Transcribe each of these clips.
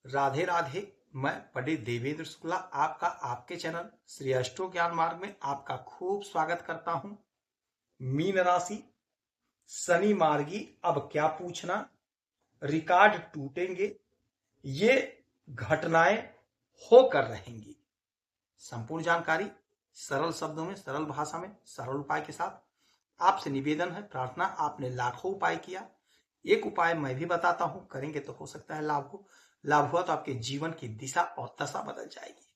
राधे राधे। मैं पंडित देवेंद्र शुक्ला आपका आपके चैनल श्री अष्टो ज्ञान मार्ग में आपका खूब स्वागत करता हूं। मीन राशि, शनि मार्गी अब क्या पूछना, रिकॉर्ड टूटेंगे, ये घटनाएं होकर रहेंगी। संपूर्ण जानकारी सरल शब्दों में, सरल भाषा में, सरल उपाय के साथ आपसे निवेदन है, प्रार्थना। आपने लाखों उपाय किया, एक उपाय मैं भी बताता हूं, करेंगे तो हो सकता है लाभ हो। लाभ हुआ तो आपके जीवन की दिशा और दशा बदल जाएगी।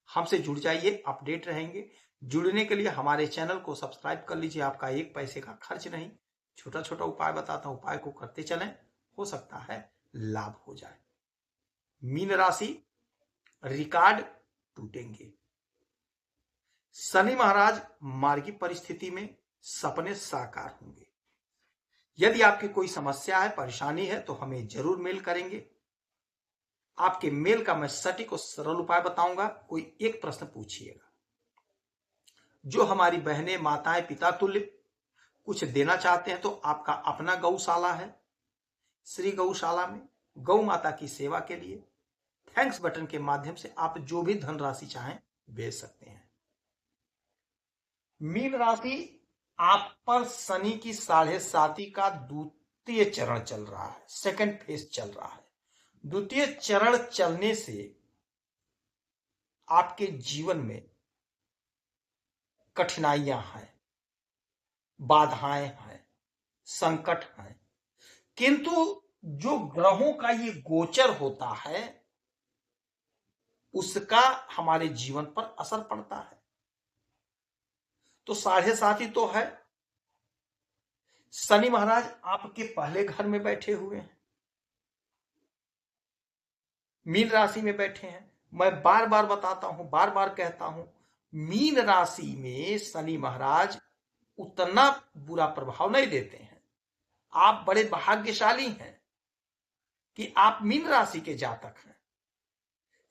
हमसे जुड़ जाइए, अपडेट रहेंगे। जुड़ने के लिए हमारे चैनल को सब्सक्राइब कर लीजिए, आपका एक पैसे का खर्च नहीं। छोटा छोटा उपाय बताता हूं, उपाय को करते चलें, हो सकता है लाभ हो जाए। मीन राशि, रिकॉर्ड टूटेंगे। शनि महाराज मार्गी परिस्थिति में सपने साकार होंगे। यदि आपकी कोई समस्या है, परेशानी है, तो हमें जरूर मेल करेंगे। आपके मेल का मैं सटीक और सरल उपाय बताऊंगा। कोई एक प्रश्न पूछिएगा। जो हमारी बहनें, माताएं, पिता तुल्य कुछ देना चाहते हैं तो आपका अपना गौशाला है। श्री गौशाला में गौ माता की सेवा के लिए थैंक्स बटन के माध्यम से आप जो भी धनराशि चाहें भेज सकते हैं। मीन राशि, आप पर शनि की 7.5 का द्वितीय चरण चल रहा है, सेकंड फेज चल रहा है। द्वितीय चरण चलने से आपके जीवन में कठिनाइयां हैं, बाधाएं हैं, संकट हैं, किंतु जो ग्रहों का ये गोचर होता है उसका हमारे जीवन पर असर पड़ता है। तो 7.5 तो है। शनि महाराज आपके पहले घर में बैठे हुए हैं, मीन राशि में बैठे हैं। मैं बार बार बताता हूं, बार बार कहता हूं, मीन राशि में शनि महाराज उतना बुरा प्रभाव नहीं देते हैं। आप बड़े भाग्यशाली हैं कि आप मीन राशि के जातक हैं।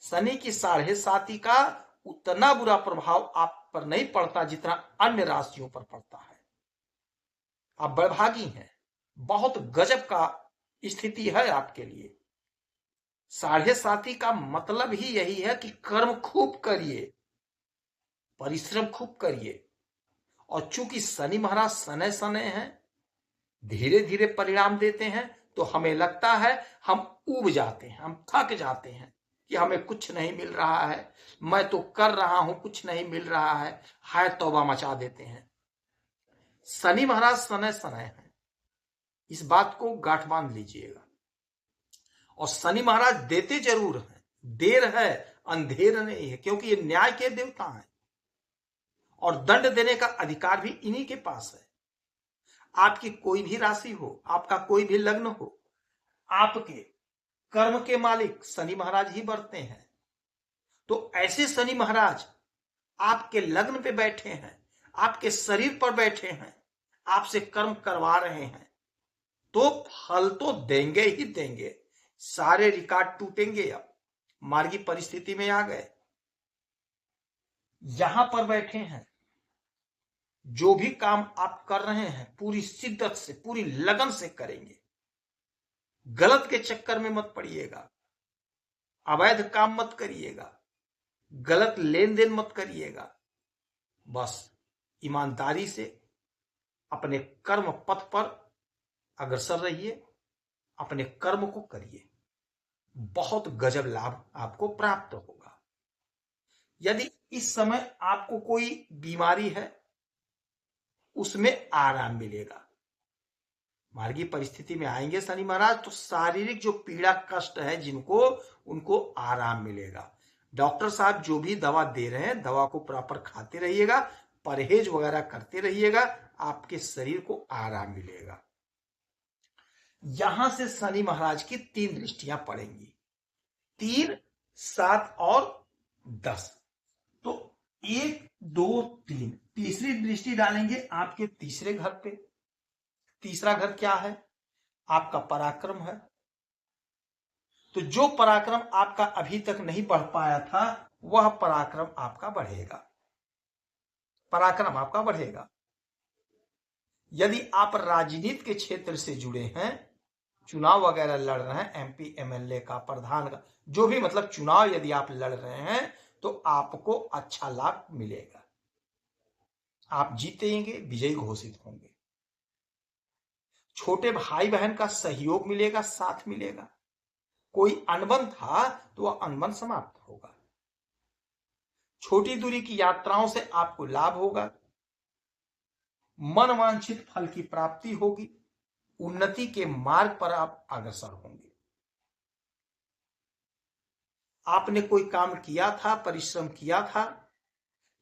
शनि की 7.5 का उतना बुरा प्रभाव आप पर नहीं पड़ता जितना अन्य राशियों पर पड़ता है। आप बड़भागी हैं, बहुत गजब का स्थिति है आपके लिए। 7.5 का मतलब ही यही है कि कर्म खूब करिए, परिश्रम खूब करिए। और चूंकि शनि महाराज सने सने हैं, धीरे धीरे परिणाम देते हैं, तो हमें लगता है हम ऊब जाते हैं, हम थक जाते हैं कि हमें कुछ नहीं मिल रहा है, मैं तो कर रहा हूं, कुछ नहीं मिल रहा है, हाय तौबा मचा देते हैं। शनि महाराज सने सने हैं, इस बात को गांठ बांध लीजिएगा। और शनि महाराज देते जरूर हैं, देर है अंधेर नहीं है, क्योंकि ये न्याय के देवता हैं और दंड देने का अधिकार भी इन्हीं के पास है। आपकी कोई भी राशि हो, आपका कोई भी लग्न हो, आपके कर्म के मालिक शनि महाराज ही बढ़ते हैं। तो ऐसे शनि महाराज आपके लग्न पे बैठे हैं, आपके शरीर पर बैठे हैं, आपसे कर्म करवा रहे हैं, तो फल तो देंगे ही देंगे। सारे रिकॉर्ड टूटेंगे। अब मार्गी परिस्थिति में आ गए, यहां पर बैठे हैं, जो भी काम आप कर रहे हैं पूरी शिद्दत से, पूरी लगन से करेंगे। गलत के चक्कर में मत पड़िएगा, अवैध काम मत करिएगा, गलत लेन देन मत करिएगा। बस ईमानदारी से अपने कर्म पथ पर अग्रसर रहिए, अपने कर्म को करिए, बहुत गजब लाभ आपको प्राप्त होगा। यदि इस समय आपको कोई बीमारी है, उसमें आराम मिलेगा। मार्गी परिस्थिति में आएंगे शनि महाराज तो शारीरिक जो पीड़ा कष्ट है जिनको, उनको आराम मिलेगा। डॉक्टर साहब जो भी दवा दे रहे हैं, दवा को प्रॉपर खाते रहिएगा, परहेज वगैरह करते रहिएगा, आपके शरीर को आराम मिलेगा। यहां से शनि महाराज की 3 दृष्टियां पड़ेंगी, 3, 7 और 10। तो 1, 2, 3, तीसरी दृष्टि डालेंगे आपके तीसरे घर पे। तीसरा घर क्या है? आपका पराक्रम है। तो जो पराक्रम आपका अभी तक नहीं बढ़ पाया था, वह पराक्रम आपका बढ़ेगा, पराक्रम आपका बढ़ेगा। यदि आप राजनीति के क्षेत्र से जुड़े हैं, चुनाव वगैरह लड़ रहे हैं, एमपी एमएलए का, प्रधान का, जो भी मतलब चुनाव यदि आप लड़ रहे हैं तो आपको अच्छा लाभ मिलेगा, आप जीतेंगे, विजयी घोषित होंगे। छोटे भाई बहन का सहयोग मिलेगा, साथ मिलेगा। कोई अनबन था तो वह अनबन समाप्त होगा। छोटी दूरी की यात्राओं से आपको लाभ होगा। मनवांछित फल की प्राप्ति होगी। उन्नति के मार्ग पर आप अग्रसर होंगे। आपने कोई काम किया था, परिश्रम किया था,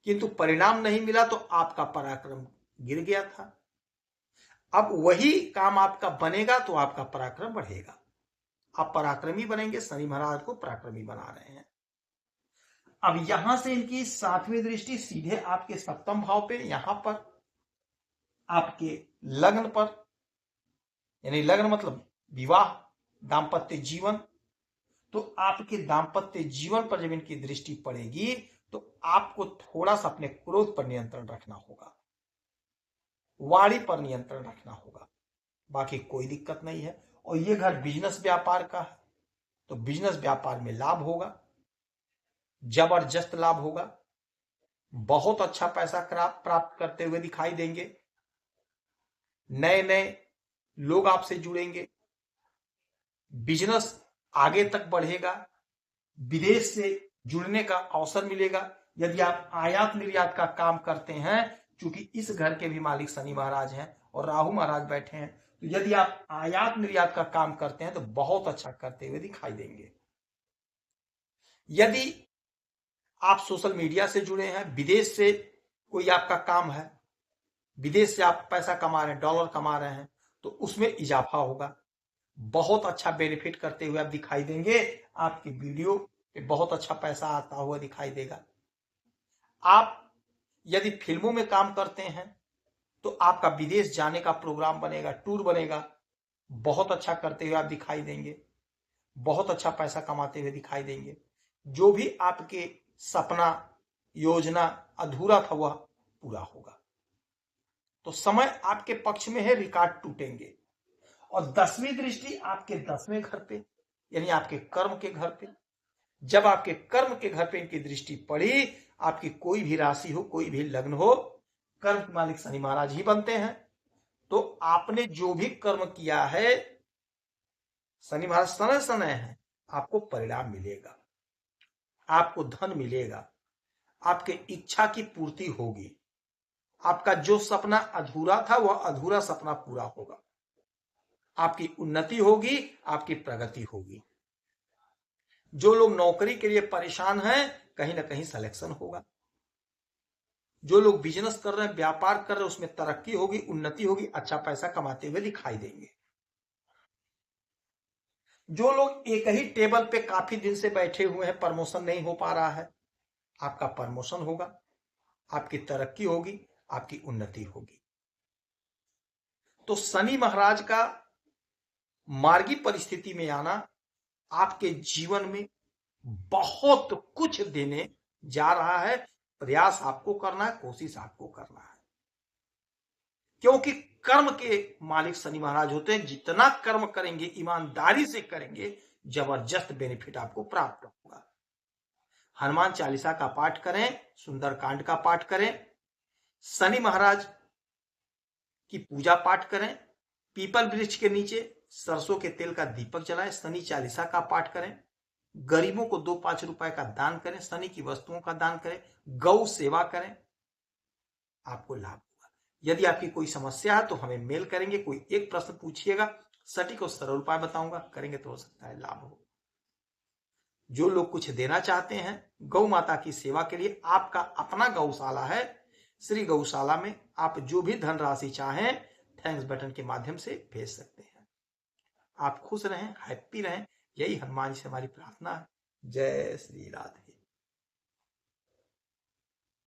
किंतु परिणाम नहीं मिला तो आपका पराक्रम गिर गया था। अब वही काम आपका बनेगा तो आपका पराक्रम बढ़ेगा, आप पराक्रमी बनेंगे। शनि महाराज को पराक्रमी बना रहे हैं। अब यहां से इनकी 7वीं दृष्टि सीधे आपके 7वें भाव पे, यहां पर आपके लग्न पर, यानी लग्न मतलब विवाह, दाम्पत्य जीवन, तो आपके दाम्पत्य जीवन पर जब इनकी दृष्टि पड़ेगी तो आपको थोड़ा सा अपने क्रोध पर नियंत्रण रखना होगा, वाणी पर नियंत्रण रखना होगा, बाकी कोई दिक्कत नहीं है। और ये घर बिजनेस व्यापार का है तो बिजनेस व्यापार में लाभ होगा, जबरदस्त लाभ होगा, बहुत अच्छा पैसा प्राप्त करते हुए दिखाई देंगे। नए नए लोग आपसे जुड़ेंगे, बिजनेस आगे तक बढ़ेगा, विदेश से जुड़ने का अवसर मिलेगा। यदि आप आयात निर्यात का काम करते हैं, क्योंकि इस घर के भी मालिक शनि महाराज हैं और राहु महाराज बैठे हैं, तो यदि आप आयात निर्यात का काम करते हैं तो बहुत अच्छा करते हुए दिखाई देंगे। यदि आप सोशल मीडिया से जुड़े हैं, विदेश से कोई आपका काम है, विदेश से आप पैसा कमा रहे हैं, डॉलर कमा रहे हैं, तो उसमें इजाफा होगा, बहुत अच्छा बेनिफिट करते हुए आप दिखाई देंगे। आपकी वीडियो पे बहुत अच्छा पैसा आता हुआ दिखाई देगा। आप यदि फिल्मों में काम करते हैं तो आपका विदेश जाने का प्रोग्राम बनेगा, टूर बनेगा, बहुत अच्छा करते हुए आप दिखाई देंगे, बहुत अच्छा पैसा कमाते हुए दिखाई देंगे। जो भी आपके सपना, योजना अधूरा था वह पूरा होगा। तो समय आपके पक्ष में है, रिकॉर्ड टूटेंगे। और 10वीं दृष्टि आपके 10वें घर पे, यानी आपके कर्म के घर पे। जब आपके कर्म के घर पे इनकी दृष्टि पड़ी, आपकी कोई भी राशि हो, कोई भी लग्न हो, कर्म के मालिक शनि महाराज ही बनते हैं। तो आपने जो भी कर्म किया है, शनि महाराज समय समय है, आपको परिणाम मिलेगा, आपको धन मिलेगा, आपके इच्छा की पूर्ति होगी, आपका जो सपना अधूरा था वह अधूरा सपना पूरा होगा, आपकी उन्नति होगी, आपकी प्रगति होगी। जो लोग नौकरी के लिए परेशान हैं, कहीं ना कहीं सिलेक्शन होगा। जो लोग बिजनेस कर रहे हैं, व्यापार कर रहे हैं, उसमें तरक्की होगी, उन्नति होगी, अच्छा पैसा कमाते हुए दिखाई देंगे। जो लोग एक ही टेबल पे काफी दिन से बैठे हुए हैं, प्रमोशन नहीं हो पा रहा है, आपका प्रमोशन होगा, आपकी तरक्की होगी, आपकी उन्नति होगी। तो शनि महाराज का मार्गी परिस्थिति में आना आपके जीवन में बहुत कुछ देने जा रहा है। प्रयास आपको करना है, कोशिश आपको करना है, क्योंकि कर्म के मालिक शनि महाराज होते हैं। जितना कर्म करेंगे, ईमानदारी से करेंगे, जबरदस्त बेनिफिट आपको प्राप्त होगा। हनुमान चालीसा का पाठ करें, सुंदरकांड का पाठ करें, शनि महाराज की पूजा पाठ करें, पीपल वृक्ष के नीचे सरसों के तेल का दीपक जलाएं, शनि चालीसा का पाठ करें, गरीबों को 2-5 रुपए का दान करें, शनि की वस्तुओं का दान करें, गौ सेवा करें, आपको लाभ होगा। यदि आपकी कोई समस्या है तो हमें मेल करेंगे, कोई एक प्रश्न पूछिएगा, सटीक और सरल उपाय बताऊंगा, करेंगे तो हो सकता है लाभ हो। जो लोग कुछ देना चाहते हैं गौ माता की सेवा के लिए, आपका अपना गौशाला है, श्री गौशाला में आप जो भी धनराशि चाहें थैंक्स बटन के माध्यम से भेज सकते हैं। आप खुश रहें, हैप्पी रहें, यही हनुमान जी से हमारी प्रार्थना है। जय श्री राधे।